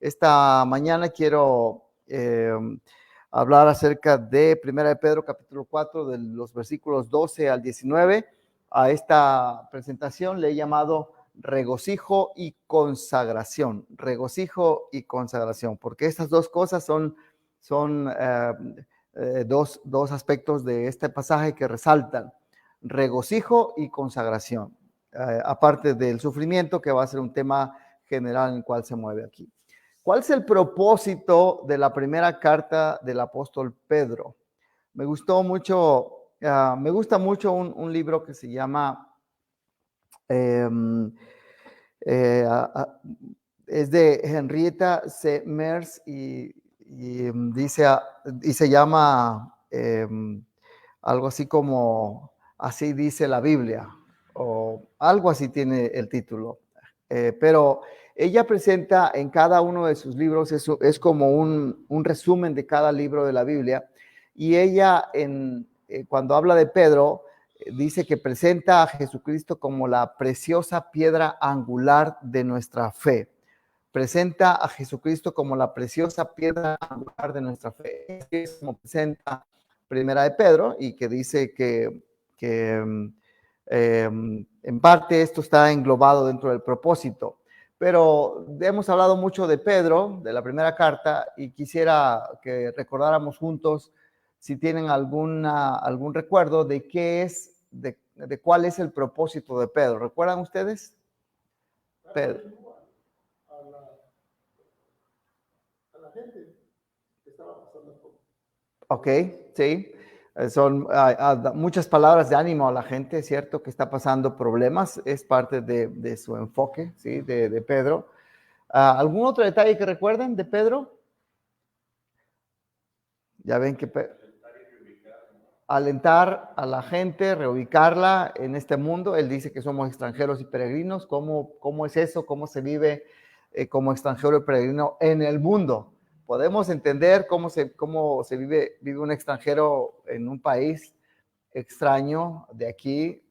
Esta mañana quiero hablar acerca de 1 de Pedro capítulo 4, de los versículos 12 al 19. A esta presentación le he llamado regocijo y consagración. Regocijo y consagración, porque estas dos cosas son dos aspectos de este pasaje que resaltan. Regocijo y consagración. Aparte del sufrimiento, que va a ser un tema general en el cual se mueve aquí. ¿Cuál es el propósito de la primera carta del apóstol Pedro? Me gusta mucho un libro que se llama, es de Henrietta C. Mers y se llama algo así como Así dice la Biblia, o algo así tiene el título. Pero ella presenta en cada uno de sus libros, es como un resumen de cada libro de la Biblia, y ella cuando habla de Pedro, dice que presenta a Jesucristo como la preciosa piedra angular de nuestra fe. Presenta a Jesucristo como la preciosa piedra angular de nuestra fe. Es como presenta Primera de Pedro, y que dice que en parte esto está englobado dentro del propósito. Pero hemos hablado mucho de Pedro, de la primera carta, y quisiera que recordáramos juntos, si tienen algún recuerdo de qué es, de cuál es el propósito de Pedro. ¿Recuerdan ustedes? Pedro. A la gente que estaba pasando por... Ok, sí. Son muchas palabras de ánimo a la gente, ¿cierto? Que está pasando problemas. Es parte de su enfoque, ¿sí? De Pedro. ¿Algún otro detalle que recuerden de Pedro? Ya ven que alentar a la gente, reubicarla en este mundo. Él dice que somos extranjeros y peregrinos. ¿Cómo es eso? ¿Cómo se vive como extranjero y peregrino en el mundo? Podemos entender cómo se vive un extranjero en un país extraño de aquí,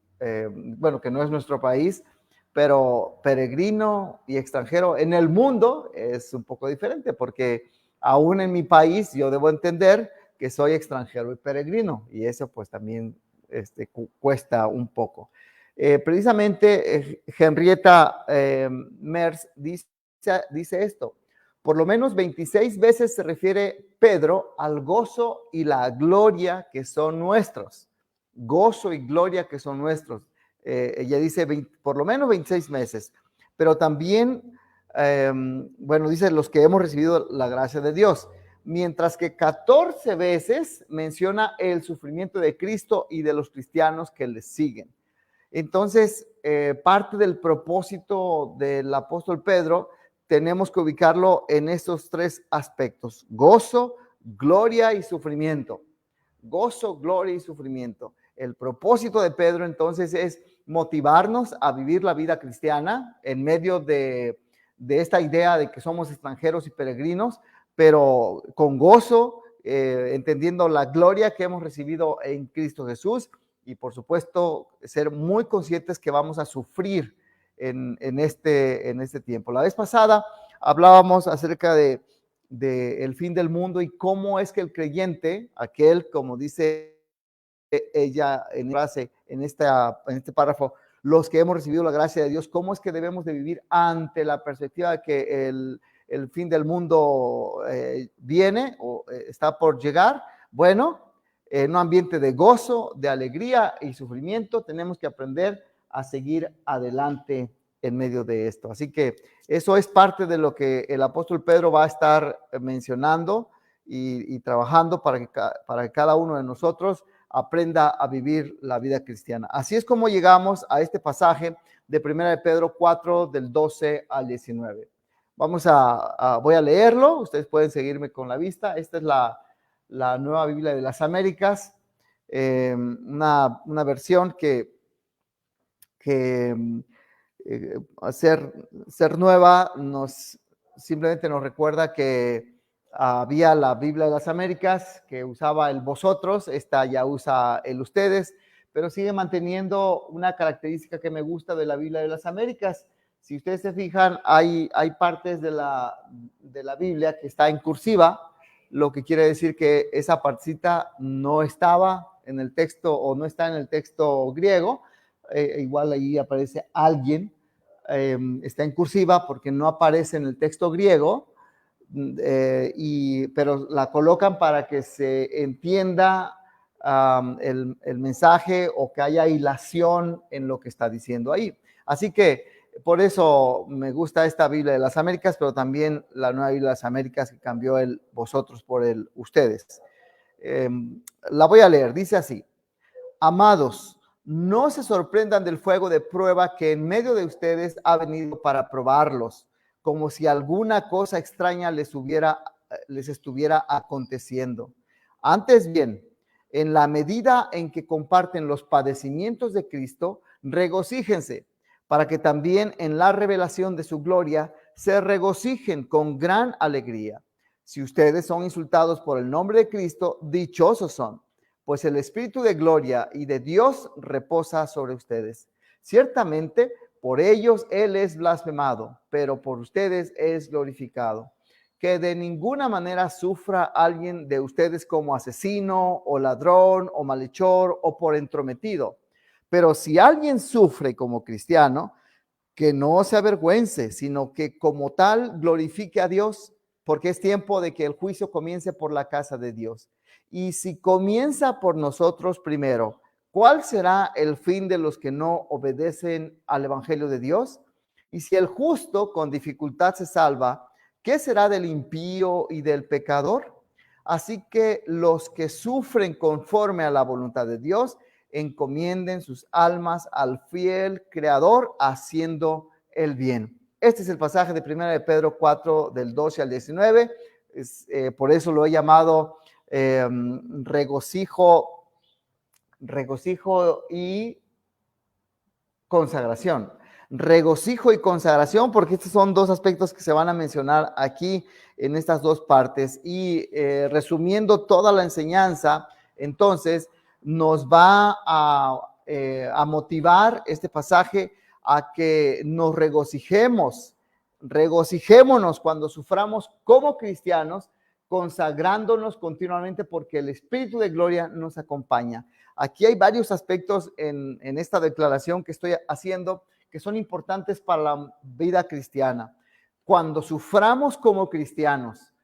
bueno, que no es nuestro país, pero peregrino y extranjero en el mundo es un poco diferente, porque aún en mi país yo debo entender que soy extranjero y peregrino, y eso pues también cuesta un poco. Precisamente Henrietta Mers dice esto: por lo menos 26 veces se refiere Pedro al gozo y la gloria que son nuestros. Gozo y gloria que son nuestros. Ella dice por lo menos 26 meses, pero también, bueno, dice los que hemos recibido la gracia de Dios, mientras que 14 veces menciona el sufrimiento de Cristo y de los cristianos que le siguen. Entonces, parte del propósito del apóstol Pedro tenemos que ubicarlo en estos tres aspectos: gozo, gloria y sufrimiento. Gozo, gloria y sufrimiento. El propósito de Pedro entonces es motivarnos a vivir la vida cristiana en medio de esta idea de que somos extranjeros y peregrinos, pero con gozo, entendiendo la gloria que hemos recibido en Cristo Jesús, y por supuesto ser muy conscientes que vamos a sufrir en este tiempo. La vez pasada hablábamos acerca de el fin del mundo y cómo es que el creyente, aquel, como dice ella en frase, en este párrafo, los que hemos recibido la gracia de Dios, cómo es que debemos de vivir ante la perspectiva de que el fin del mundo viene o está por llegar. Bueno, en un ambiente de gozo, de alegría y sufrimiento, tenemos que aprender a seguir adelante en medio de esto. Así que eso es parte de lo que el apóstol Pedro va a estar mencionando y trabajando para que cada uno de nosotros aprenda a vivir la vida cristiana. Así es como llegamos a este pasaje de 1 de Pedro 4, del 12 al 19. Voy a leerlo, ustedes pueden seguirme con la vista. Esta es la Nueva Biblia de las Américas, una versión que ser nueva simplemente nos recuerda que había la Biblia de las Américas que usaba el vosotros, esta ya usa el ustedes, pero sigue manteniendo una característica que me gusta de la Biblia de las Américas, Si ustedes se fijan, hay partes de la Biblia que está en cursiva, lo que quiere decir que esa partecita no estaba en el texto o no está en el texto griego. Igual ahí aparece alguien, está en cursiva porque no aparece en el texto griego, pero la colocan para que se entienda el mensaje o que haya hilación en lo que está diciendo ahí. Así que por eso me gusta esta Biblia de las Américas, pero también la nueva Biblia de las Américas que cambió el vosotros por el ustedes. La voy a leer, dice así: amados, no se sorprendan del fuego de prueba que en medio de ustedes ha venido para probarlos, como si alguna cosa extraña les estuviera aconteciendo. Antes bien, en la medida en que comparten los padecimientos de Cristo, regocíjense, para que también en la revelación de su gloria se regocijen con gran alegría. Si ustedes son insultados por el nombre de Cristo, dichosos son, pues el Espíritu de gloria y de Dios reposa sobre ustedes. Ciertamente, por ellos Él es blasfemado, pero por ustedes es glorificado. Que de ninguna manera sufra alguien de ustedes como asesino o ladrón o malhechor o por entrometido. Pero si alguien sufre como cristiano, que no se avergüence, sino que como tal glorifique a Dios, porque es tiempo de que el juicio comience por la casa de Dios. Y si comienza por nosotros primero, ¿cuál será el fin de los que no obedecen al evangelio de Dios? Y si el justo con dificultad se salva, ¿qué será del impío y del pecador? Así que los que sufren conforme a la voluntad de Dios, encomienden sus almas al fiel Creador haciendo el bien. Este es el pasaje de 1 de Pedro 4, del 12 al 19. Por eso lo he llamado regocijo y consagración. Regocijo y consagración, porque estos son dos aspectos que se van a mencionar aquí en estas dos partes. Y resumiendo toda la enseñanza, entonces nos va a motivar este pasaje a que nos regocijémonos cuando suframos como cristianos, consagrándonos continuamente porque el Espíritu de gloria nos acompaña. Aquí hay varios aspectos en esta declaración que estoy haciendo que son importantes para la vida cristiana. Cuando suframos como cristianos,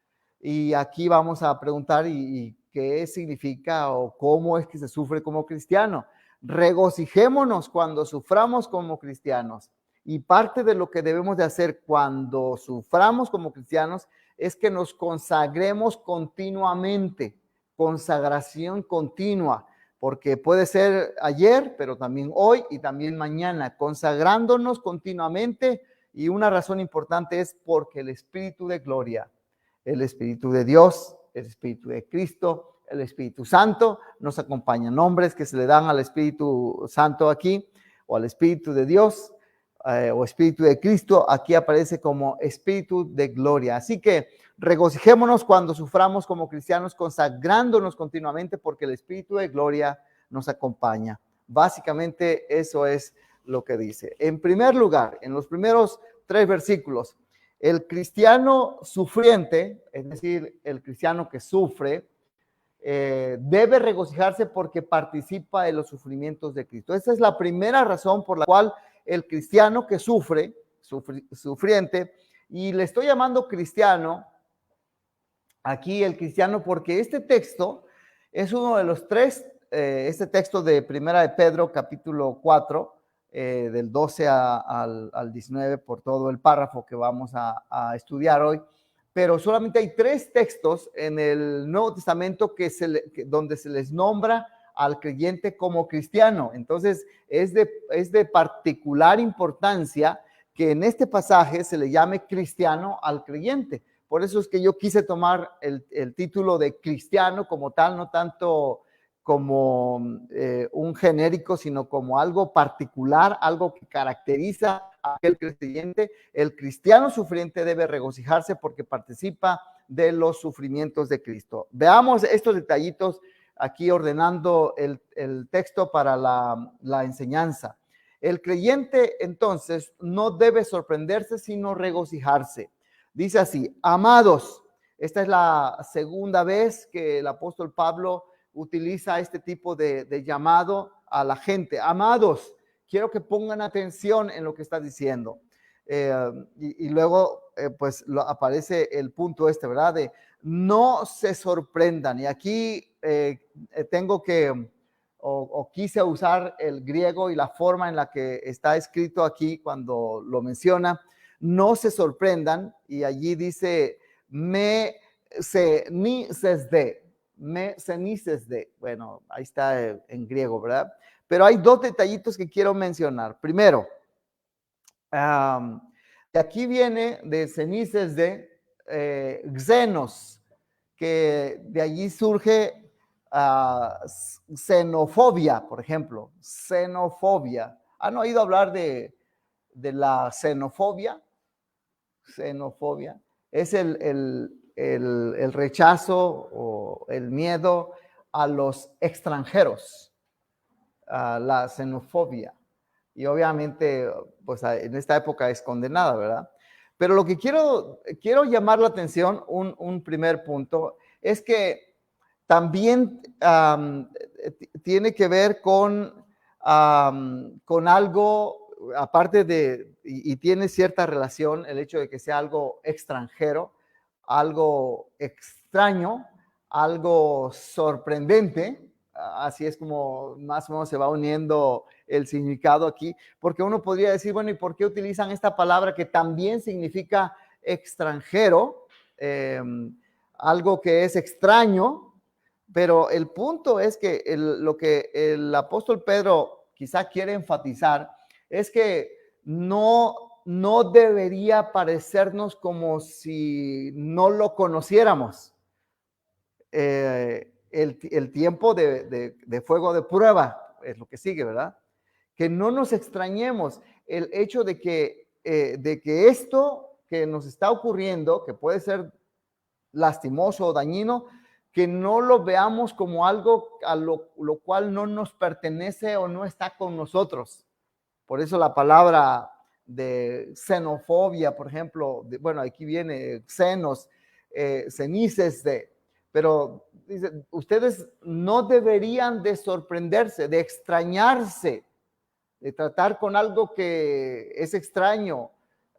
y aquí vamos a preguntar, ¿y qué significa o cómo es que se sufre como cristiano? Regocijémonos cuando suframos como cristianos. Y parte de lo que debemos de hacer cuando suframos como cristianos es que nos consagremos continuamente, consagración continua, porque puede ser ayer, pero también hoy y también mañana, consagrándonos continuamente. Y una razón importante es porque el Espíritu de gloria, el Espíritu de Dios, el Espíritu de Cristo, el Espíritu Santo nos acompaña. Nombres que se le dan al Espíritu Santo aquí, o al Espíritu de Dios, o Espíritu de Cristo, aquí aparece como Espíritu de gloria. Así que regocijémonos cuando suframos como cristianos, consagrándonos continuamente porque el Espíritu de gloria nos acompaña. Básicamente eso es lo que dice. En primer lugar, en los primeros 3 versículos, el cristiano sufriente, es decir, el cristiano que sufre, debe regocijarse porque participa de los sufrimientos de Cristo. Esa es la primera razón por la cual el cristiano que sufriente, y le estoy llamando cristiano aquí el cristiano porque este texto es uno de los 3, este texto de Primera de Pedro capítulo 4, del 12 al 19, por todo el párrafo que vamos a estudiar hoy, pero solamente hay 3 textos en el Nuevo Testamento donde se les nombra al creyente como cristiano. Entonces es de particular importancia que en este pasaje se le llame cristiano al creyente. Por eso es que yo quise tomar el título de cristiano como tal, no tanto como un genérico, sino como algo particular, algo que caracteriza a aquel creyente. El cristiano sufriente debe regocijarse porque participa de los sufrimientos de Cristo. Veamos estos detallitos aquí ordenando el texto para la enseñanza. El creyente entonces no debe sorprenderse, sino regocijarse. Dice así: amados. Esta es la segunda vez que el apóstol Pablo utiliza este tipo de llamado a la gente. Amados, quiero que pongan atención en lo que está diciendo. Y luego, pues aparece el punto este, ¿verdad? De no se sorprendan. Y aquí tengo que, o quise usar el griego y la forma en la que está escrito aquí cuando lo menciona. No se sorprendan. Y allí dice, me cenices de. Bueno, ahí está en griego, ¿verdad? Pero hay dos detallitos que quiero mencionar. Primero, de aquí viene de cenices de xenos, que de allí surge xenofobia, por ejemplo. Xenofobia. ¿Han oído hablar de la xenofobia? Xenofobia es el rechazo o el miedo a los extranjeros, la xenofobia. Y obviamente, pues en esta época es condenada, ¿verdad? Pero lo que quiero llamar la atención, un primer punto, es que también tiene que ver con algo, aparte y tiene cierta relación el hecho de que sea algo extranjero, algo extraño, algo sorprendente. Así es como más o menos se va uniendo el significado aquí, porque uno podría decir, bueno, ¿y por qué utilizan esta palabra que también significa extranjero? Algo que es extraño, pero el punto es que lo que el apóstol Pedro quizá quiere enfatizar es que no debería parecernos como si no lo conociéramos. El tiempo de fuego de prueba es lo que sigue, ¿verdad? Que no nos extrañemos el hecho de que esto que nos está ocurriendo, que puede ser lastimoso o dañino, que no lo veamos como algo a lo cual no nos pertenece o no está con nosotros. Por eso la palabra de xenofobia, por ejemplo, bueno, aquí viene xenos, cenices de, pero dice, ustedes no deberían de sorprenderse, de extrañarse, de tratar con algo que es extraño,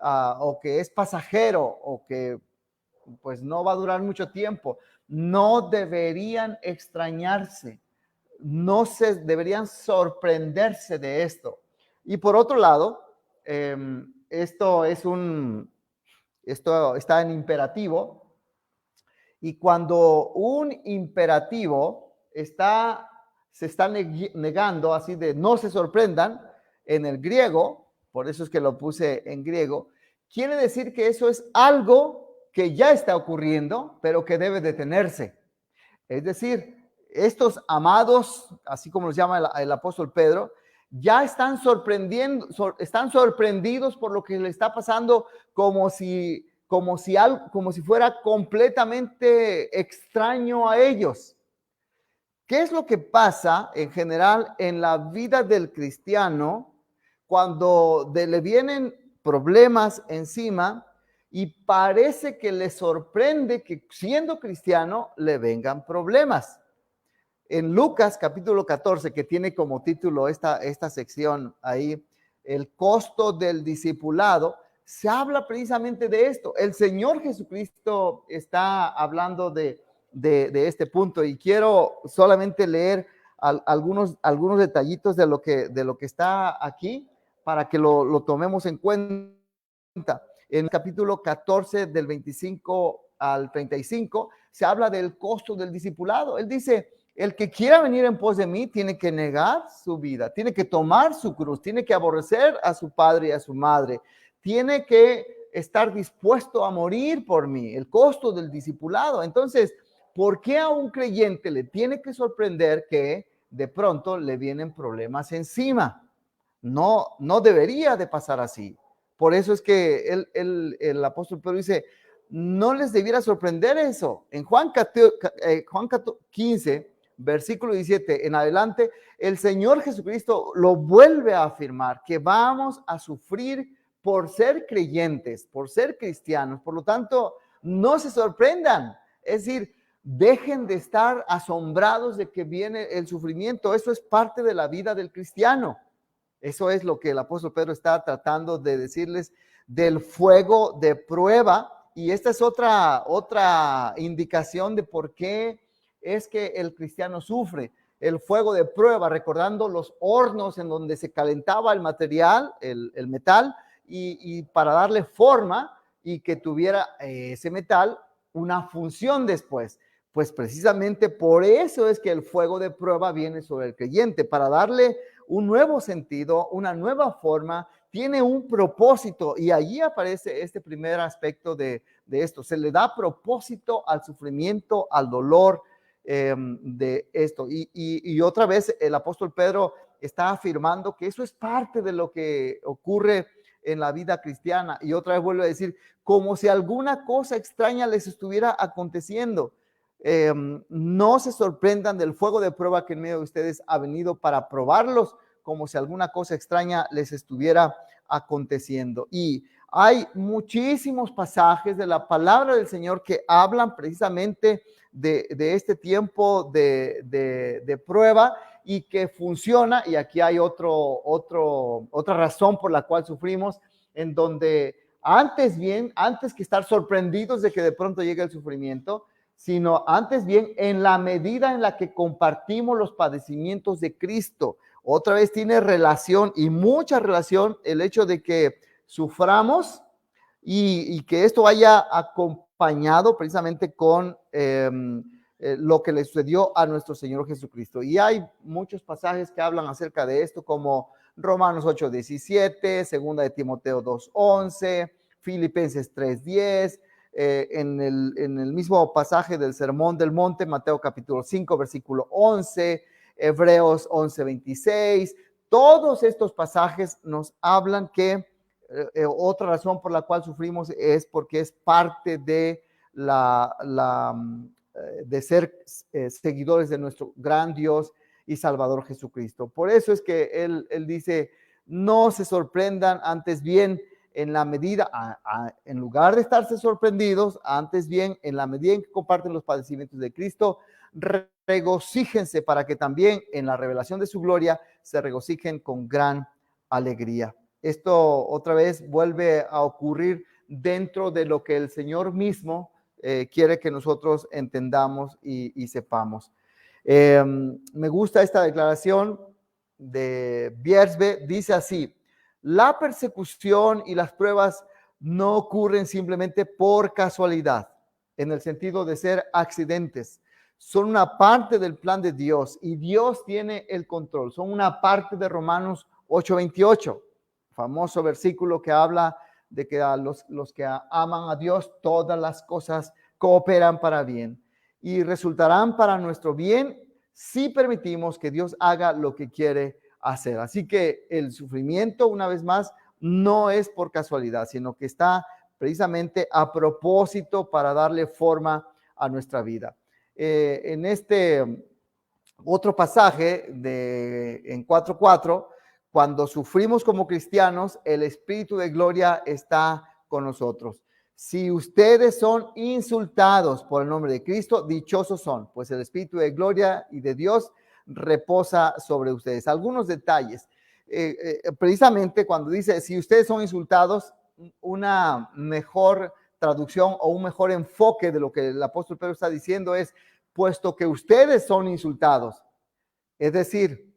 o que es pasajero, o que pues no va a durar mucho tiempo. No deberían extrañarse, no se deberían sorprenderse de esto. Y por otro lado, esto está en imperativo, y cuando un imperativo se está negando, así de no se sorprendan, en el griego, por eso es que lo puse en griego, quiere decir que eso es algo que ya está ocurriendo, pero que debe detenerse. Es decir, estos amados, así como los llama el apóstol Pedro, ya están sorprendidos por lo que le está pasando, como si fuera completamente extraño a ellos. ¿Qué es lo que pasa en general en la vida del cristiano cuando le vienen problemas encima y parece que le sorprende que siendo cristiano le vengan problemas? En Lucas capítulo 14, que tiene como título esta sección ahí, el costo del discipulado, se habla precisamente de esto. El Señor Jesucristo está hablando de este punto, y quiero solamente leer algunos detallitos de lo que está aquí para que lo tomemos en cuenta. En el capítulo 14 del 25 al 35 se habla del costo del discipulado. Él dice, el que quiera venir en pos de mí tiene que negar su vida, tiene que tomar su cruz, tiene que aborrecer a su padre y a su madre, tiene que estar dispuesto a morir por mí, el costo del discipulado. Entonces, ¿por qué a un creyente le tiene que sorprender que de pronto le vienen problemas encima? No debería de pasar así. Por eso es que el apóstol Pedro dice, no les debiera sorprender eso. En Juan 15 versículo 17 en adelante, el Señor Jesucristo lo vuelve a afirmar, que vamos a sufrir por ser creyentes, por ser cristianos. Por lo tanto, no se sorprendan. Es decir, dejen de estar asombrados de que viene el sufrimiento. Eso es parte de la vida del cristiano. Eso es lo que el apóstol Pedro está tratando de decirles del fuego de prueba. Y esta es otra indicación de por qué es que el cristiano sufre. El fuego de prueba, recordando los hornos en donde se calentaba el material, el metal, y para darle forma y que tuviera ese metal una función después. Pues precisamente por eso es que el fuego de prueba viene sobre el creyente, para darle un nuevo sentido, una nueva forma, tiene un propósito, y allí aparece este primer aspecto de esto. Se le da propósito al sufrimiento, al dolor de esto. Y otra vez el apóstol Pedro está afirmando que eso es parte de lo que ocurre en la vida cristiana. Y otra vez vuelvo a decir, como si alguna cosa extraña les estuviera aconteciendo. No se sorprendan del fuego de prueba que en medio de ustedes ha venido para probarlos, como si alguna cosa extraña les estuviera aconteciendo. Y hay muchísimos pasajes de la palabra del Señor que hablan precisamente de este tiempo de prueba y que funciona. Y aquí hay otra razón por la cual sufrimos, en donde antes que estar sorprendidos de que de pronto llegue el sufrimiento, sino antes bien en la medida en la que compartimos los padecimientos de Cristo. Otra vez tiene relación, y mucha relación, el hecho de que suframos y que esto vaya acompañado precisamente con lo que le sucedió a nuestro Señor Jesucristo. Y hay muchos pasajes que hablan acerca de esto, como Romanos 8:17, segunda de Timoteo 2:11, Filipenses 3:10, en el mismo pasaje del Sermón del Monte, Mateo capítulo 5, versículo 11, Hebreos 11:26. Todos estos pasajes nos hablan que otra razón por la cual sufrimos es porque es parte de de ser seguidores de nuestro gran Dios y Salvador Jesucristo. Por eso es que él dice, no se sorprendan, antes bien, en la medida, en lugar de estarse sorprendidos, antes bien, en la medida en que comparten los padecimientos de Cristo, regocíjense para que también en la revelación de su gloria se regocijen con gran alegría. Esto otra vez vuelve a ocurrir dentro de lo que el Señor mismo quiere que nosotros entendamos y sepamos. Me gusta esta declaración de Biersbe, dice así: la persecución y las pruebas no ocurren simplemente por casualidad, en el sentido de ser accidentes. Son una parte del plan de Dios y Dios tiene el control. Son una parte de Romanos 8:28, famoso versículo que habla de que a los que aman a Dios, todas las cosas cooperan para bien y resultarán para nuestro bien si permitimos que Dios haga lo que quiere hacer. Así que el sufrimiento, una vez más, no es por casualidad, sino que está precisamente a propósito para darle forma a nuestra vida. En este otro pasaje en 4:4, cuando sufrimos como cristianos, el Espíritu de gloria está con nosotros. Si ustedes son insultados por el nombre de Cristo, dichosos son, pues el Espíritu de gloria y de Dios reposa sobre ustedes. Algunos detalles. Precisamente cuando dice, si ustedes son insultados, una mejor traducción o un mejor enfoque de lo que el apóstol Pedro está diciendo es, puesto que ustedes son insultados. Es decir,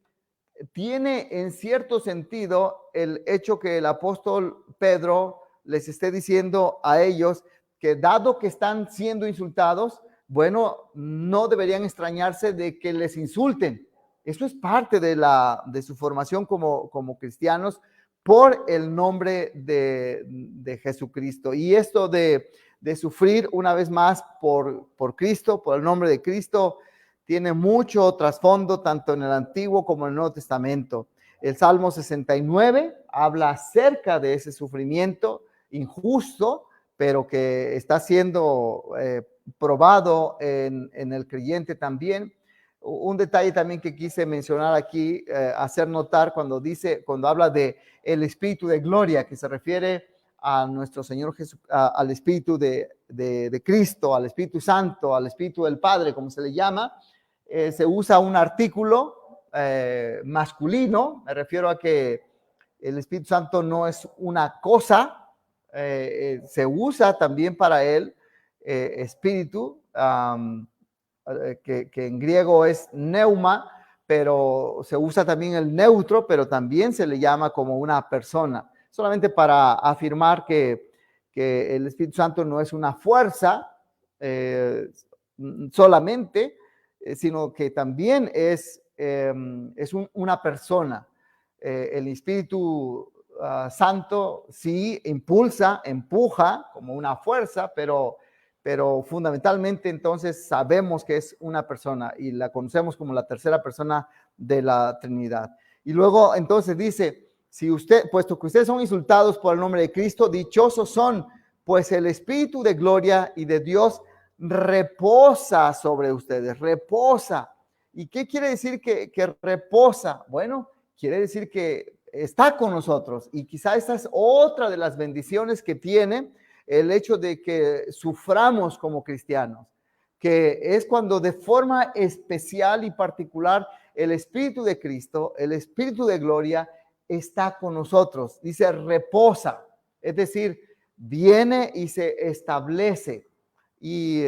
tiene en cierto sentido el hecho que el apóstol Pedro les esté diciendo a ellos que dado que están siendo insultados, bueno, no deberían extrañarse de que les insulten. Eso es parte de su formación como cristianos por el nombre de Jesucristo. Y esto de sufrir una vez más por Cristo, por el nombre de Cristo, tiene mucho trasfondo tanto en el Antiguo como en el Nuevo Testamento. El Salmo 69 habla acerca de ese sufrimiento injusto, pero que está siendo probado en el creyente también. Un detalle también que quise mencionar aquí, hacer notar cuando habla de el Espíritu de gloria, que se refiere a nuestro Señor Jesús, al Espíritu de Cristo, al Espíritu Santo, al Espíritu del Padre, como se le llama, se usa un artículo masculino. Me refiero a que el Espíritu Santo no es una cosa, se usa también para él espíritu, que en griego es neuma, pero se usa también el neutro, pero también se le llama como una persona, solamente para afirmar que el Espíritu Santo no es una fuerza solamente, sino que también es una persona. El Espíritu Santo sí impulsa, empuja como una fuerza, pero fundamentalmente entonces sabemos que es una persona y la conocemos como la tercera persona de la Trinidad. Y luego entonces dice, puesto que ustedes son insultados por el nombre de Cristo, dichosos son, pues el Espíritu de gloria y de Dios reposa sobre ustedes, reposa. ¿Y qué quiere decir que reposa? Bueno, quiere decir que está con nosotros, y quizá esta es otra de las bendiciones que tiene el hecho de que suframos como cristianos, que es cuando de forma especial y particular el Espíritu de Cristo, el Espíritu de gloria, está con nosotros. Dice reposa, es decir, viene y se establece. Y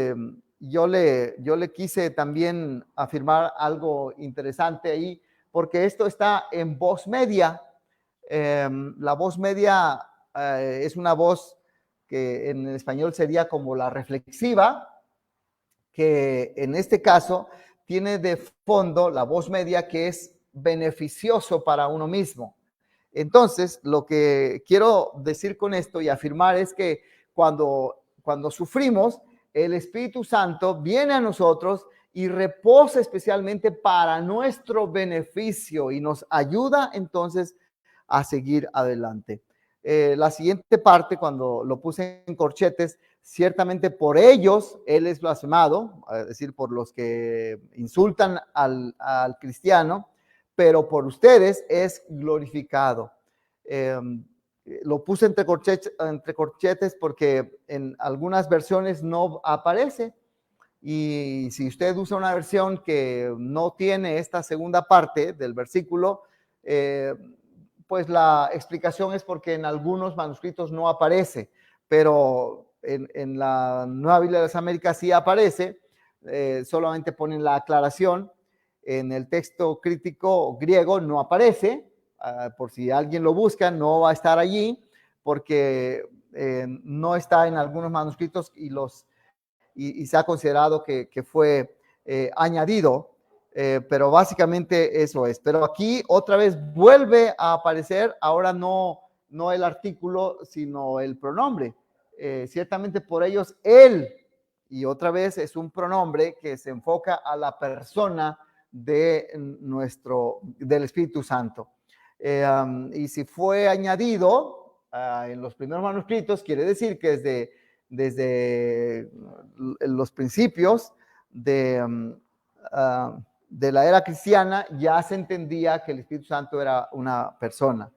yo le quise también afirmar algo interesante ahí, porque esto está en voz media. La voz media es una voz que en español sería como la reflexiva, que en este caso tiene de fondo la voz media, que es beneficioso para uno mismo. Entonces, lo que quiero decir con esto y afirmar es que cuando sufrimos, el Espíritu Santo viene a nosotros y reposa especialmente para nuestro beneficio y nos ayuda entonces a seguir adelante. La siguiente parte, cuando lo puse en corchetes, ciertamente por ellos él es blasfemado, es decir, por los que insultan al cristiano, pero por ustedes es glorificado. Lo puse entre corchetes porque en algunas versiones no aparece, y si usted usa una versión que no tiene esta segunda parte del versículo, pues la explicación es porque en algunos manuscritos no aparece, pero en la Nueva Biblia de las Américas sí aparece. Solamente ponen la aclaración. En el texto crítico griego no aparece, por si alguien lo busca, no va a estar allí, porque no está en algunos manuscritos y se ha considerado que fue añadido. Pero básicamente eso es. Pero aquí otra vez vuelve a aparecer, ahora no el artículo, sino el pronombre. Ciertamente por ellos él, y otra vez es un pronombre que se enfoca a la persona del Espíritu Santo. Y si fue añadido en los primeros manuscritos, quiere decir que desde los principios de la era cristiana ya se entendía que el Espíritu Santo era una persona,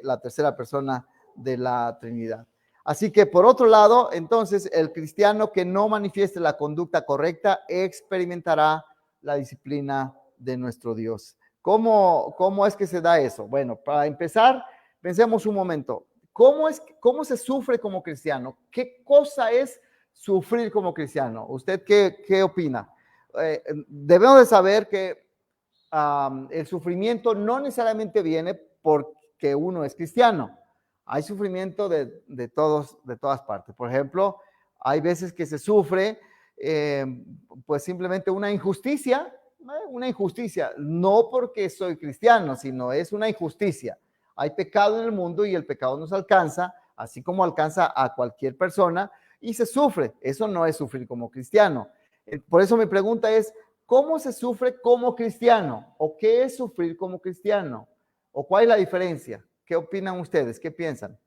la tercera persona de la Trinidad. Así que por otro lado, entonces el cristiano que no manifieste la conducta correcta experimentará la disciplina de nuestro Dios. ¿Cómo es que se da eso? Bueno, para empezar, pensemos un momento. ¿Cómo se sufre como cristiano? ¿Qué cosa es sufrir como cristiano? ¿Usted qué opina? Debemos de saber que el sufrimiento no necesariamente viene porque uno es cristiano. Hay sufrimiento de todas partes. Por ejemplo, hay veces que se sufre pues simplemente una injusticia, no porque soy cristiano, sino es una injusticia. Hay pecado en el mundo y el pecado nos alcanza, así como alcanza a cualquier persona, y se sufre. Eso no es sufrir como cristiano. Por eso mi pregunta es, ¿cómo se sufre como cristiano? ¿O qué es sufrir como cristiano? ¿O cuál es la diferencia? ¿Qué opinan ustedes? ¿Qué piensan?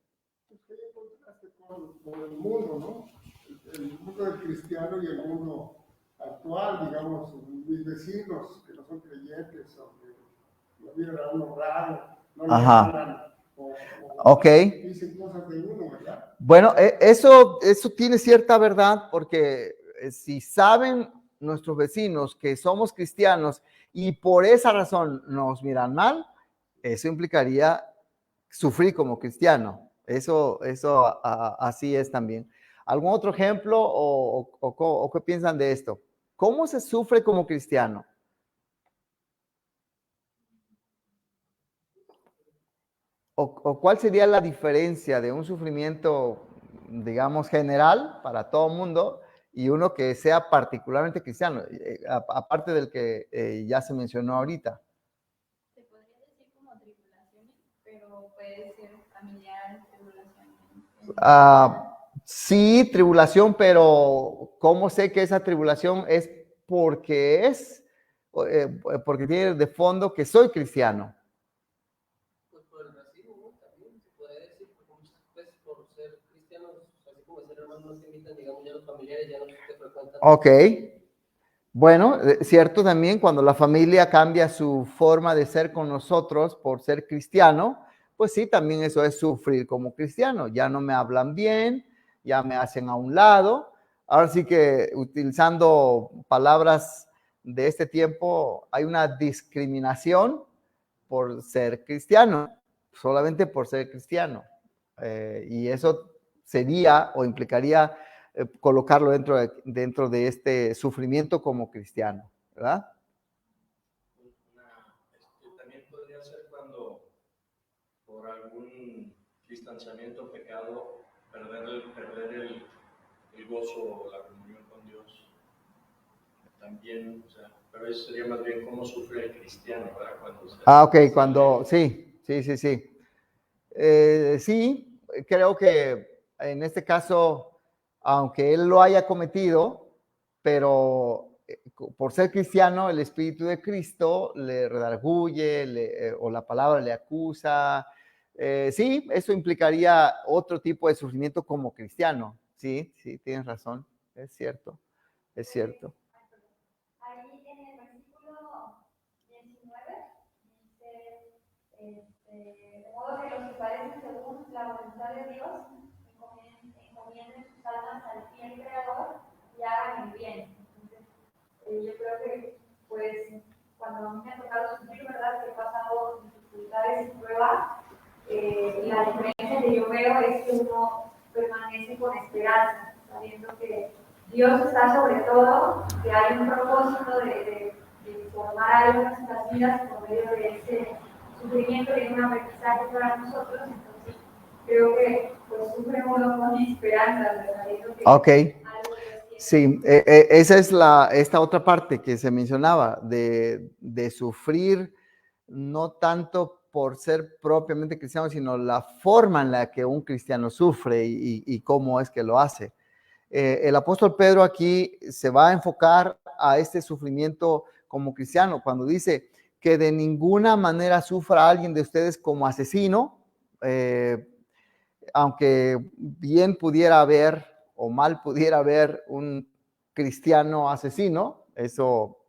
Con el mundo, ¿no? El mundo del cristiano y el mundo actual, digamos, mis vecinos que no son creyentes, o que lo miran a uno raro, no le hablan, ok. Dicen cosas de uno, ¿verdad? Bueno, eso tiene cierta verdad porque si saben nuestros vecinos que somos cristianos y por esa razón nos miran mal, eso implicaría sufrir como cristiano. Eso así es también. ¿Algún otro ejemplo o qué piensan de esto? ¿Cómo se sufre como cristiano? ¿O cuál sería la diferencia de un sufrimiento, digamos, general para todo el mundo y uno que sea particularmente cristiano, aparte del que ya se mencionó ahorita? Se podría decir como tribulaciones, pero puede ser familiar, tribulación. Sí, tribulación, pero ¿cómo sé que esa tribulación es porque porque tiene de fondo que soy cristiano? Pues por el racismo, ¿no? También se podría decir, porque muchas veces por ser cristianos, así como ser hermanos, no se invitan, digamos, ya los familiares ya no te frecuentan. Ok. Bueno, cierto también, cuando la familia cambia su forma de ser con nosotros por ser cristiano, pues sí, también eso es sufrir como cristiano. Ya no me hablan bien, ya me hacen a un lado. Ahora sí que utilizando palabras de este tiempo, hay una discriminación por ser cristiano, solamente por ser cristiano. Y eso sería o implicaría colocarlo dentro de este sufrimiento como cristiano, ¿verdad? También podría ser cuando por algún distanciamiento o pecado perder el gozo o la comunión con Dios. También, o sea, pero eso sería más bien cómo sufre el cristiano, ¿verdad? Ok, sí. Sí, creo que en este caso, aunque él lo haya cometido, pero por ser cristiano, el Espíritu de Cristo le redarguye o la palabra le acusa. Sí, eso implicaría otro tipo de sufrimiento como cristiano. Sí, tienes razón, es cierto, es cierto. Ahí en el versículo 19 dice, de modo que los que padecen según la voluntad de Dios encomienden sus almas al fiel Creador y hagan el bien. Entonces, yo creo que, pues, cuando a mí me ha tocado sufrir, ¿verdad?, que he pasado dificultades y pruebas, la diferencia que yo veo es que uno permanece con esperanza, sabiendo que Dios está sobre todo, que hay un propósito de formar algo en nuestras vidas por medio de ese sufrimiento y un aprendizaje para nosotros. Entonces, creo que pues sufre uno con esperanza, sabiendo que okay. algo Dios tiene. Sí, esa es esta otra parte que se mencionaba, de sufrir no tanto por ser propiamente cristiano, sino la forma en la que un cristiano sufre y cómo es que lo hace. El apóstol Pedro aquí se va a enfocar a este sufrimiento como cristiano, cuando dice que de ninguna manera sufra alguien de ustedes como asesino, aunque bien pudiera haber o mal pudiera haber un cristiano asesino, eso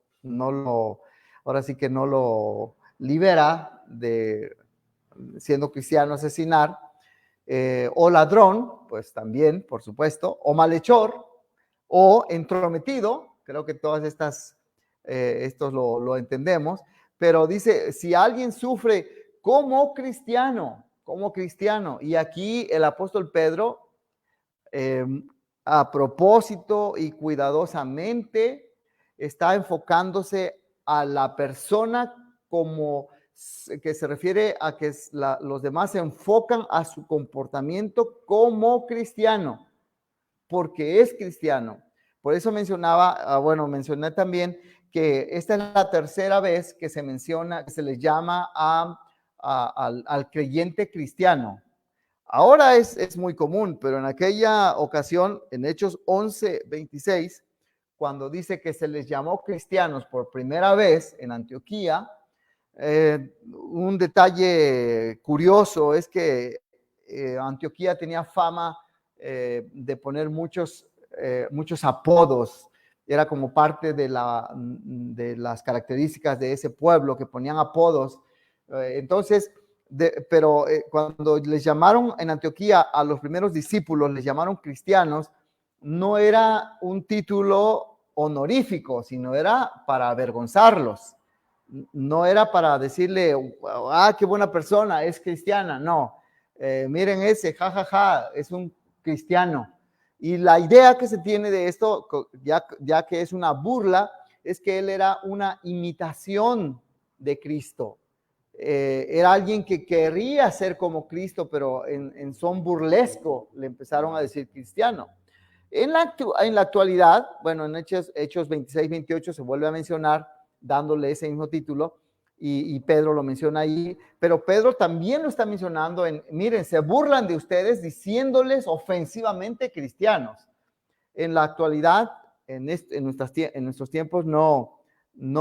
ahora sí que no lo libera de siendo cristiano asesinar, o ladrón, pues también, por supuesto, o malhechor, o entrometido, creo que todas estos lo entendemos, pero dice, si alguien sufre como cristiano, y aquí el apóstol Pedro, a propósito y cuidadosamente, está enfocándose a la persona como que se refiere a que los demás se enfocan a su comportamiento como cristiano, porque es cristiano. Por eso mencioné también que esta es la tercera vez que se menciona, que se le llama al creyente cristiano. Ahora es muy común, pero en aquella ocasión, en Hechos 11:26, cuando dice que se les llamó cristianos por primera vez en Antioquía, un detalle curioso es que Antioquía tenía fama de poner muchos apodos era como parte de las características de ese pueblo, que ponían apodos. Entonces, pero cuando les llamaron en Antioquía a los primeros discípulos, les llamaron cristianos, no era un título honorífico, sino era para avergonzarlos. No era para decirle, qué buena persona, es cristiana. No, miren ese, jajaja, es un cristiano. Y la idea que se tiene de esto, ya que es una burla, es que él era una imitación de Cristo. Era alguien que quería ser como Cristo, pero en son burlesco le empezaron a decir cristiano. En la actualidad, bueno, en Hechos 26, 28 se vuelve a mencionar, dándole ese mismo título, y Pedro lo menciona ahí, pero Pedro también lo está mencionando miren, se burlan de ustedes diciéndoles ofensivamente cristianos. En la actualidad, en nuestros tiempos, no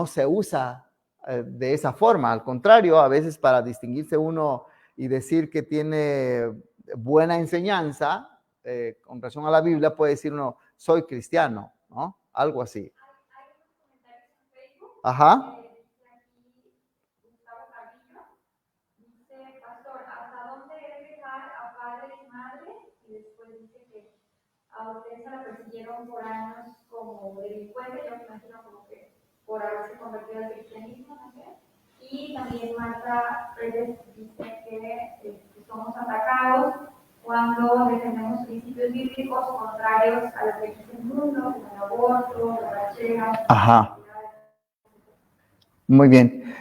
se usa de esa forma. Al contrario, a veces para distinguirse uno y decir que tiene buena enseñanza, con relación a la Biblia, puede decir uno, soy cristiano, ¿no? Algo así. Hay unos comentarios en Facebook. Ajá. Dice aquí Gustavo Carrillo. Dice, pastor, ¿hasta dónde debe dejar a padre y madre? Y después dice que a ustedes se la persiguieron por años como delincuente, yo me imagino como que por haberse convertido al cristianismo, no sé. Y también Marta Pérez dice que somos atacados cuando defendemos principios bíblicos contrarios a lo que dice el mundo, como el aborto, la rachera. Ajá. Muy bien.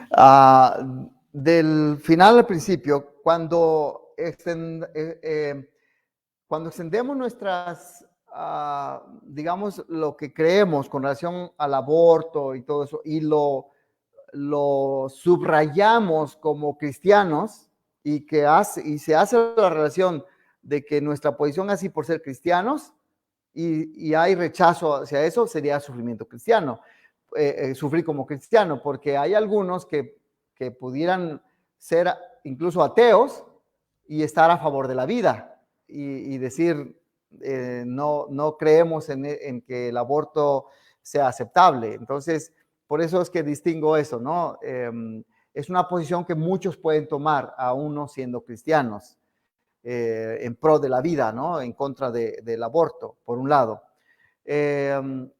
Del final al principio, cuando extendemos nuestras, digamos, lo que creemos con relación al aborto y todo eso, y lo subrayamos como cristianos, y se hace la relación de que nuestra posición así por ser cristianos, y hay rechazo hacia eso, sería sufrimiento cristiano, sufrir como cristiano, porque hay algunos que pudieran ser incluso ateos y estar a favor de la vida y decir, no creemos en que el aborto sea aceptable. Entonces, por eso es que distingo eso, ¿no? Es una posición que muchos pueden tomar, aún no siendo cristianos, en pro de la vida, ¿no? En contra del aborto, por un lado. En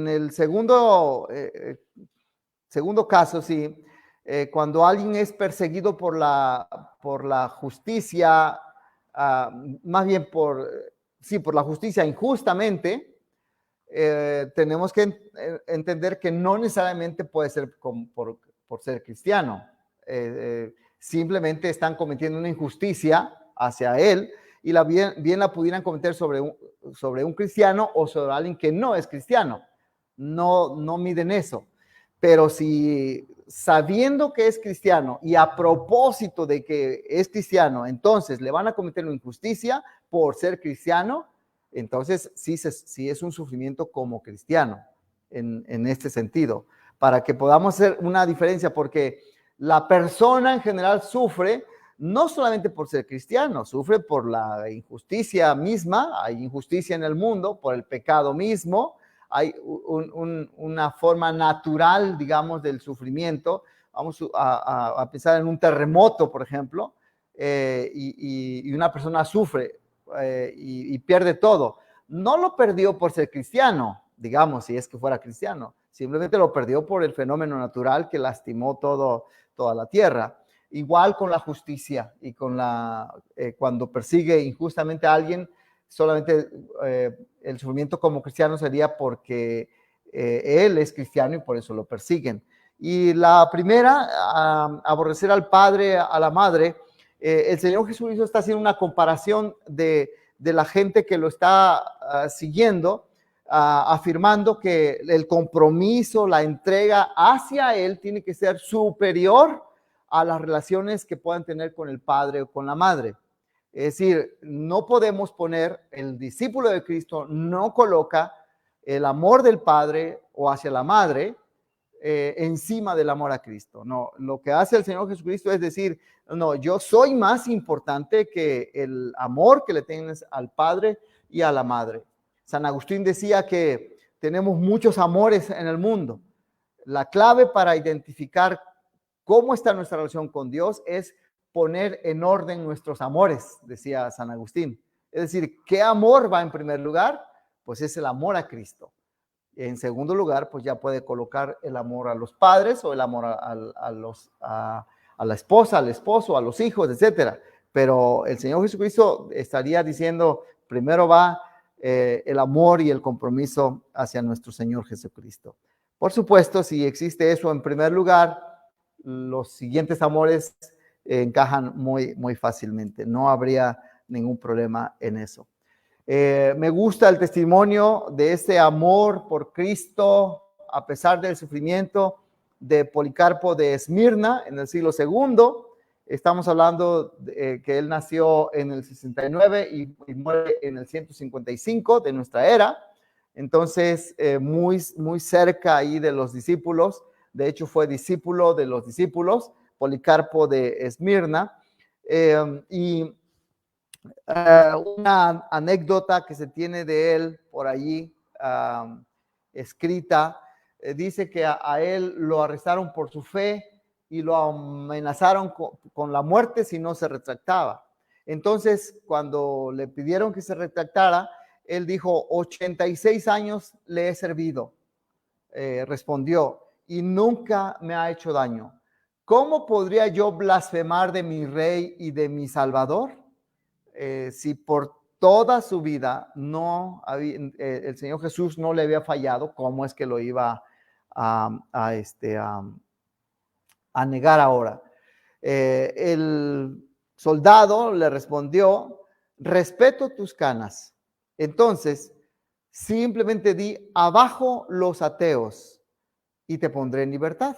el segundo caso, sí, cuando alguien es perseguido por la justicia, más bien por la justicia injustamente, tenemos que entender que no necesariamente puede ser por ser cristiano. Simplemente están cometiendo una injusticia hacia él, y bien la pudieran cometer sobre un cristiano o sobre alguien que no es cristiano. No miden eso. Pero si sabiendo que es cristiano y a propósito de que es cristiano, entonces le van a cometer una injusticia por ser cristiano, entonces sí es un sufrimiento como cristiano en este sentido, para que podamos hacer una diferencia, porque la persona en general sufre no solamente por ser cristiano, sufre por la injusticia misma. Hay injusticia en el mundo por el pecado mismo. Hay una forma natural, digamos, del sufrimiento. Vamos a pensar en un terremoto, por ejemplo, y una persona sufre y pierde todo. No lo perdió por ser cristiano, digamos, si es que fuera cristiano. Simplemente lo perdió por el fenómeno natural que lastimó toda la tierra. Igual con la justicia y con cuando persigue injustamente a alguien, solamente el sufrimiento como cristiano sería porque él es cristiano y por eso lo persiguen. Y la primera, aborrecer al padre, a la madre, el Señor Jesucristo está haciendo una comparación de la gente que lo está siguiendo, afirmando que el compromiso, la entrega hacia él tiene que ser superior a las relaciones que puedan tener con el padre o con la madre. Es decir, no podemos poner, el discípulo de Cristo no coloca el amor del padre o hacia la madre encima del amor a Cristo. No, lo que hace el Señor Jesucristo es decir, no, yo soy más importante que el amor que le tienes al padre y a la madre. San Agustín decía que tenemos muchos amores en el mundo. La clave para identificar cómo está nuestra relación con Dios es poner en orden nuestros amores, decía San Agustín. Es decir, ¿qué amor va en primer lugar? Pues es el amor a Cristo. En segundo lugar, pues ya puede colocar el amor a los padres o el amor a la esposa, al esposo, a los hijos, etcétera. Pero el Señor Jesucristo estaría diciendo, primero va el amor y el compromiso hacia nuestro Señor Jesucristo. Por supuesto, si existe eso en primer lugar, los siguientes amores encajan muy, muy fácilmente. No habría ningún problema en eso. Me gusta el testimonio de este amor por Cristo a pesar del sufrimiento de Policarpo de Esmirna en el siglo II. Estamos hablando de que él nació en el 69 y muere en el 155 de nuestra era. Entonces, muy, muy cerca ahí de los discípulos. De hecho, fue discípulo de los discípulos, Policarpo de Esmirna. Una anécdota que se tiene de él por allí escrita, dice que a él lo arrestaron por su fe y lo amenazaron con la muerte si no se retractaba. Entonces, cuando le pidieron que se retractara, él dijo, 86 años le he servido, respondió, y nunca me ha hecho daño. ¿Cómo podría yo blasfemar de mi rey y de mi salvador? Si por toda su vida el Señor Jesús no le había fallado, ¿cómo es que lo iba a negar ahora? El soldado le respondió, respeto tus canas. Entonces, simplemente di, abajo los ateos y te pondré en libertad.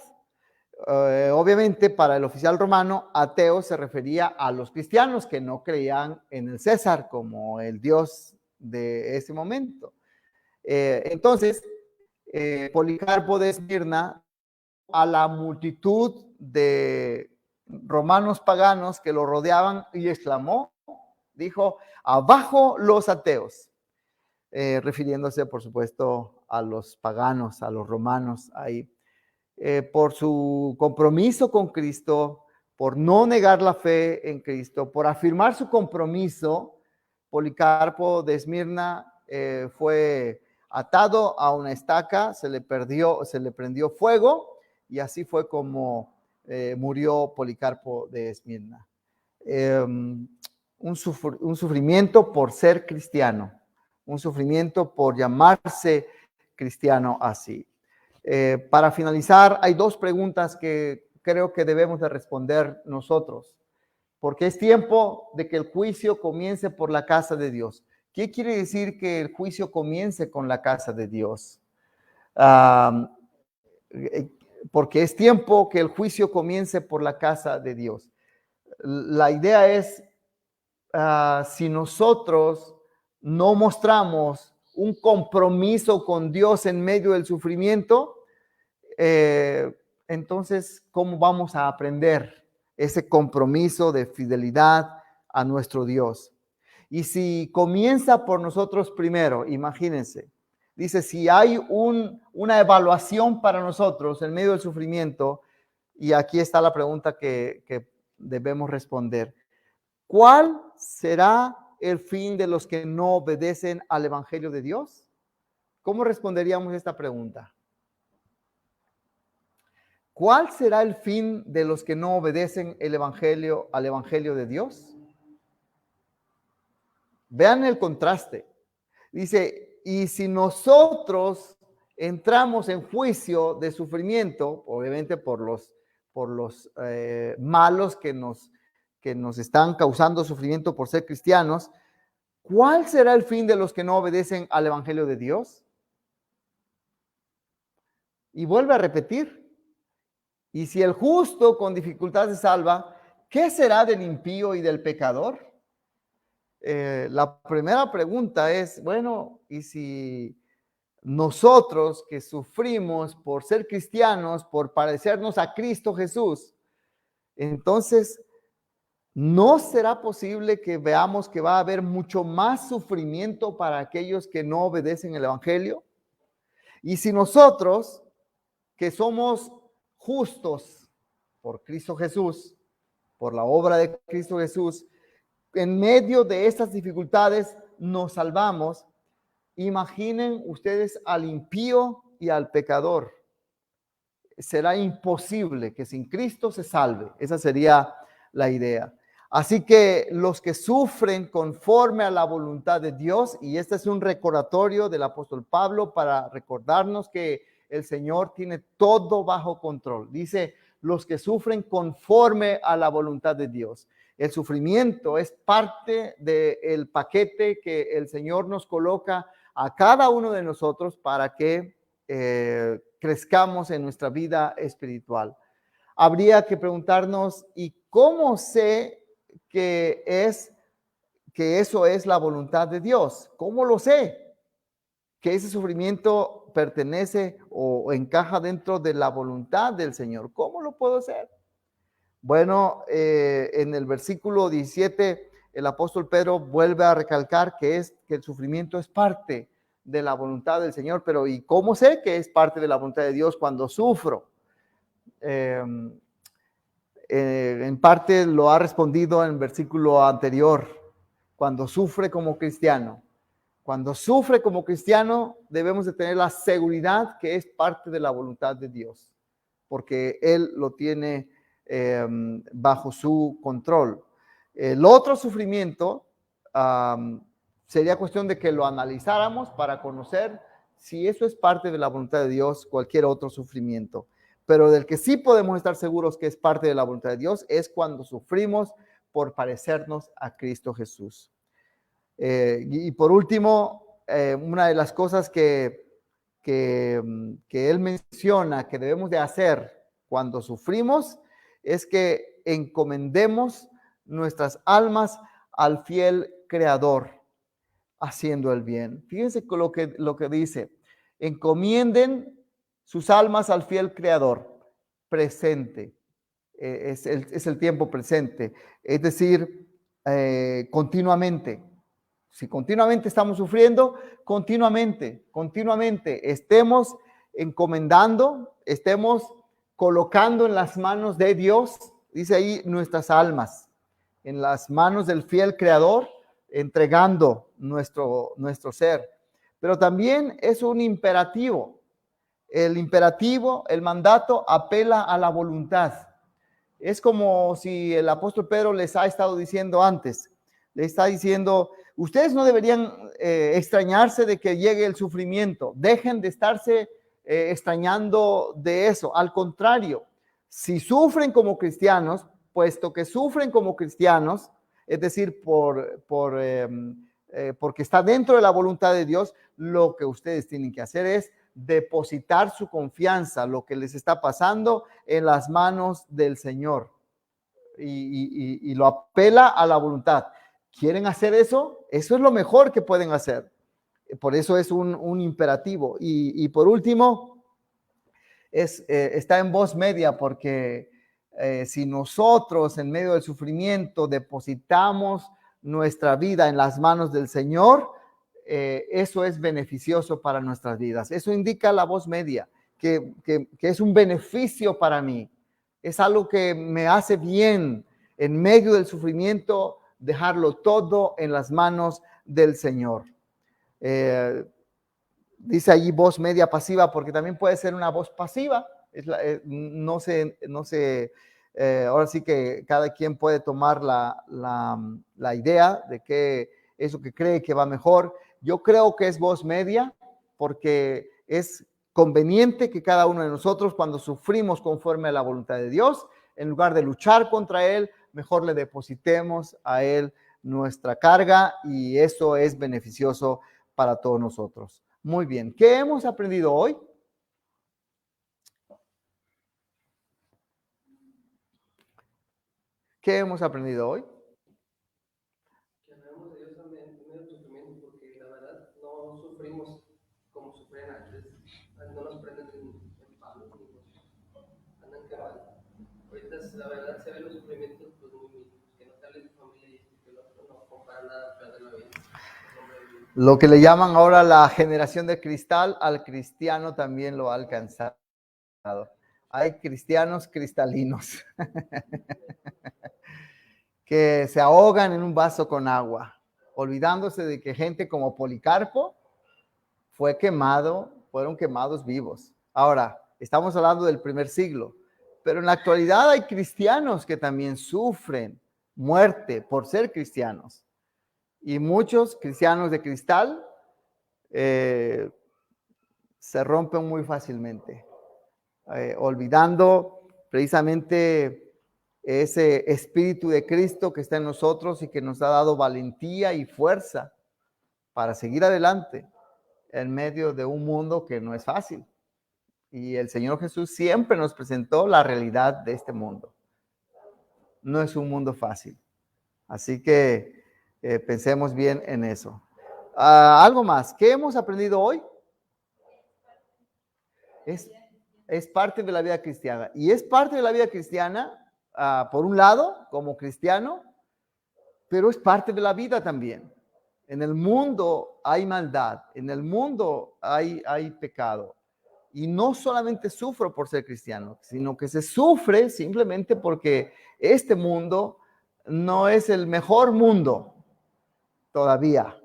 Obviamente para el oficial romano, ateo se refería a los cristianos que no creían en el César como el Dios de ese momento. Entonces, Policarpo de Esmirna, a la multitud de romanos paganos que lo rodeaban y exclamó, dijo, abajo los ateos, refiriéndose por supuesto a los paganos, a los romanos ahí. Por su compromiso con Cristo, por no negar la fe en Cristo, por afirmar su compromiso, Policarpo de Esmirna fue atado a una estaca, se le prendió fuego y así fue como murió Policarpo de Esmirna. Un sufrimiento por ser cristiano, un sufrimiento por llamarse cristiano así. Para finalizar, hay dos preguntas que creo que debemos de responder nosotros, porque es tiempo de que el juicio comience por la casa de Dios. ¿Qué quiere decir que el juicio comience con la casa de Dios? Porque es tiempo que el juicio comience por la casa de Dios. La idea es, si nosotros no mostramos un compromiso con Dios en medio del sufrimiento, entonces, ¿cómo vamos a aprender ese compromiso de fidelidad a nuestro Dios? Y si comienza por nosotros primero, imagínense, dice, si hay una evaluación para nosotros en medio del sufrimiento, y aquí está la pregunta que debemos responder. ¿Cuál será el fin de los que no obedecen al Evangelio de Dios? ¿Cómo responderíamos esta pregunta? ¿Cuál será el fin de los que no obedecen al Evangelio de Dios? Vean el contraste. Dice, y si nosotros entramos en juicio de sufrimiento, obviamente por los malos que nos están causando sufrimiento por ser cristianos, ¿cuál será el fin de los que no obedecen al Evangelio de Dios? Y vuelve a repetir. Y si el justo con dificultad se salva, ¿qué será del impío y del pecador? La primera pregunta es, bueno, ¿y si nosotros que sufrimos por ser cristianos, por parecernos a Cristo Jesús, entonces ¿no será posible que veamos que va a haber mucho más sufrimiento para aquellos que no obedecen el Evangelio? Y si nosotros, que somos justos por Cristo Jesús, por la obra de Cristo Jesús, en medio de estas dificultades nos salvamos, imaginen ustedes al impío y al pecador. Será imposible que sin Cristo se salve. Esa sería la idea. Así que los que sufren conforme a la voluntad de Dios, y este es un recordatorio del apóstol Pablo para recordarnos que el Señor tiene todo bajo control. Dice, los que sufren conforme a la voluntad de Dios. El sufrimiento es parte del paquete que el Señor nos coloca a cada uno de nosotros para que crezcamos en nuestra vida espiritual. Habría que preguntarnos, ¿y cómo sé que eso es la voluntad de Dios? ¿Cómo lo sé? Que ese sufrimiento pertenece o encaja dentro de la voluntad del Señor. ¿Cómo lo puedo hacer? Bueno, en el versículo 17, el apóstol Pedro vuelve a recalcar que el sufrimiento es parte de la voluntad del Señor, pero ¿y cómo sé que es parte de la voluntad de Dios cuando sufro? En parte lo ha respondido en el versículo anterior, cuando sufre como cristiano. Cuando sufre como cristiano, debemos de tener la seguridad que es parte de la voluntad de Dios, porque Él lo tiene bajo su control. El otro sufrimiento sería cuestión de que lo analizáramos para conocer si eso es parte de la voluntad de Dios, cualquier otro sufrimiento. Pero del que sí podemos estar seguros que es parte de la voluntad de Dios es cuando sufrimos por parecernos a Cristo Jesús. Y por último, una de las cosas que él menciona que debemos de hacer cuando sufrimos es que encomendemos nuestras almas al fiel Creador, haciendo el bien. Fíjense con lo que dice, encomienden sus almas al fiel Creador, presente, es el tiempo presente, es decir, continuamente. Si continuamente estamos sufriendo, continuamente estemos encomendando, estemos colocando en las manos de Dios, dice ahí, nuestras almas, en las manos del fiel Creador, entregando nuestro ser. Pero también es un imperativo. El imperativo, el mandato, apela a la voluntad. Es como si el apóstol Pedro les ha estado diciendo antes, le está diciendo, ustedes no deberían extrañarse de que llegue el sufrimiento, dejen de estarse extrañando de eso. Al contrario, si sufren como cristianos, puesto que sufren como cristianos, es decir, porque está dentro de la voluntad de Dios, lo que ustedes tienen que hacer es depositar su confianza, lo que les está pasando, en las manos del Señor. Y lo apela a la voluntad. ¿Quieren hacer eso? Eso es lo mejor que pueden hacer. Por eso es un imperativo. Y por último, está en voz media, porque si nosotros en medio del sufrimiento depositamos nuestra vida en las manos del Señor, eso es beneficioso para nuestras vidas. Eso indica la voz media, que es un beneficio para mí. Es algo que me hace bien en medio del sufrimiento, dejarlo todo en las manos del Señor. Dice allí voz media pasiva, porque también puede ser una voz pasiva. No sé, ahora sí que cada quien puede tomar la idea de que eso que cree que va mejor. Yo creo que es voz media, porque es conveniente que cada uno de nosotros, cuando sufrimos conforme a la voluntad de Dios, en lugar de luchar contra Él, mejor le depositemos a Él nuestra carga, y eso es beneficioso para todos nosotros. Muy bien, ¿qué hemos aprendido hoy? ¿Qué hemos aprendido hoy? Que hablamos de Dios en medio del sufrimiento, porque la verdad no sufrimos como sufrían antes. No nos prenden en palos, ni andan quemados. Ahorita la verdad se ven los sufrimientos pues, muy mínimos, que no te Lo que le llaman ahora la generación de cristal, al cristiano también lo ha alcanzado. Hay cristianos cristalinos que se ahogan en un vaso con agua, olvidándose de que gente como Policarpo fueron quemados vivos. Ahora, estamos hablando del primer siglo, pero en la actualidad hay cristianos que también sufren muerte por ser cristianos. Y muchos cristianos de cristal se rompen muy fácilmente, olvidando precisamente ese espíritu de Cristo que está en nosotros y que nos ha dado valentía y fuerza para seguir adelante en medio de un mundo que no es fácil. Y el Señor Jesús siempre nos presentó la realidad de este mundo. No es un mundo fácil. Así que pensemos bien en eso. Algo más. ¿Qué hemos aprendido hoy? Es parte de la vida cristiana. Y es parte de la vida cristiana, por un lado, como cristiano, pero es parte de la vida también. En el mundo hay maldad, en el mundo hay pecado. Y no solamente sufro por ser cristiano, sino que se sufre simplemente porque este mundo no es el mejor mundo todavía.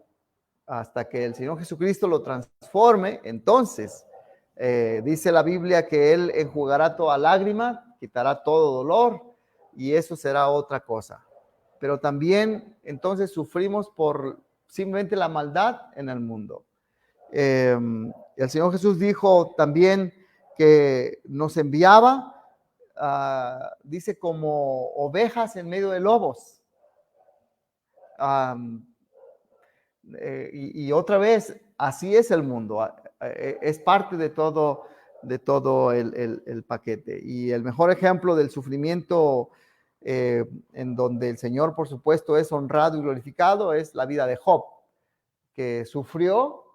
Hasta que el Señor Jesucristo lo transforme, entonces dice la Biblia que Él enjugará toda lágrima, quitará todo dolor, y eso será otra cosa. Pero también entonces sufrimos por simplemente la maldad en el mundo. El Señor Jesús dijo también que nos enviaba, dice, como ovejas en medio de lobos. Y otra vez, así es el mundo, es parte de todo el paquete. Y el mejor ejemplo del sufrimiento en donde el Señor, por supuesto, es honrado y glorificado, es la vida de Job, que sufrió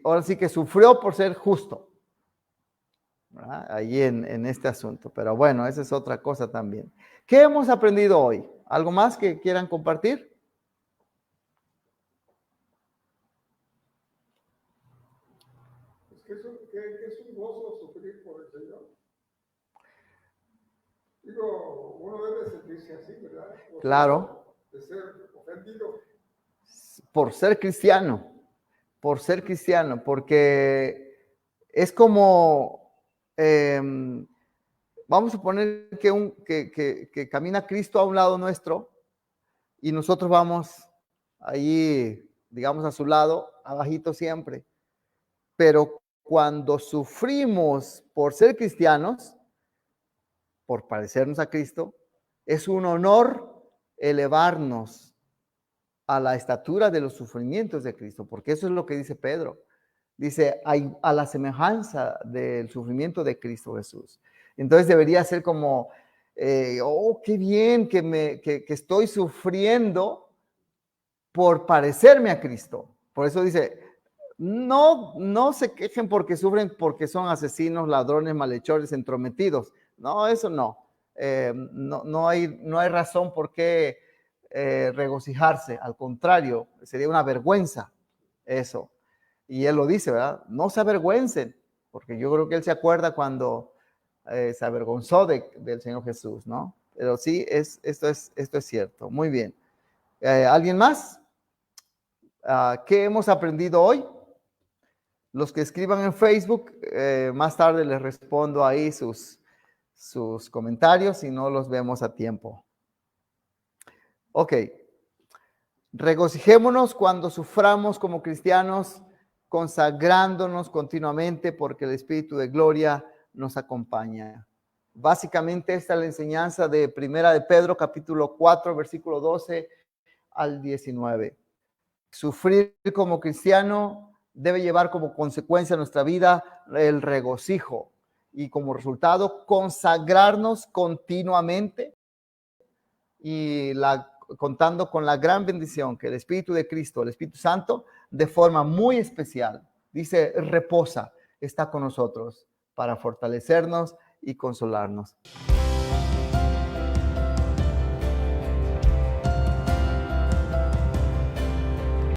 ahora sí que sufrió por ser justo, ¿verdad? Ahí en este asunto. Pero bueno, esa es otra cosa también. ¿Qué hemos aprendido hoy? ¿Algo más que quieran compartir? Que es un gozo sufrir por el Señor. Digo, uno debe sentirse así, ¿verdad? Claro. De ser ofendido. Por ser cristiano, porque es como, vamos a poner que camina Cristo a un lado nuestro y nosotros vamos ahí, digamos, a su lado, abajito siempre. Pero cuando sufrimos por ser cristianos, por parecernos a Cristo, es un honor elevarnos a la estatura de los sufrimientos de Cristo, porque eso es lo que dice Pedro. Dice, a la semejanza del sufrimiento de Cristo Jesús. Entonces debería ser como, qué bien que estoy sufriendo por parecerme a Cristo. Por eso dice, no se quejen porque sufren porque son asesinos, ladrones, malhechores, entrometidos. No, eso no. No hay razón por qué regocijarse. Al contrario, sería una vergüenza eso. Y él lo dice, ¿verdad? No se avergüencen, porque yo creo que él se acuerda cuando se avergonzó del Señor Jesús, ¿no? Pero sí, esto es cierto. Muy bien. ¿Alguien más? ¿Qué hemos aprendido hoy? Los que escriban en Facebook, más tarde les respondo ahí sus comentarios y no los vemos a tiempo. Ok. Regocijémonos cuando suframos como cristianos, consagrándonos continuamente porque el Espíritu de Gloria nos acompaña. Básicamente esta es la enseñanza de Primera de Pedro, capítulo 4, versículo 12 al 19. Sufrir como cristiano debe llevar como consecuencia en nuestra vida el regocijo y como resultado consagrarnos continuamente y contando con la gran bendición que el Espíritu de Cristo, el Espíritu Santo, de forma muy especial, dice, reposa, está con nosotros para fortalecernos y consolarnos.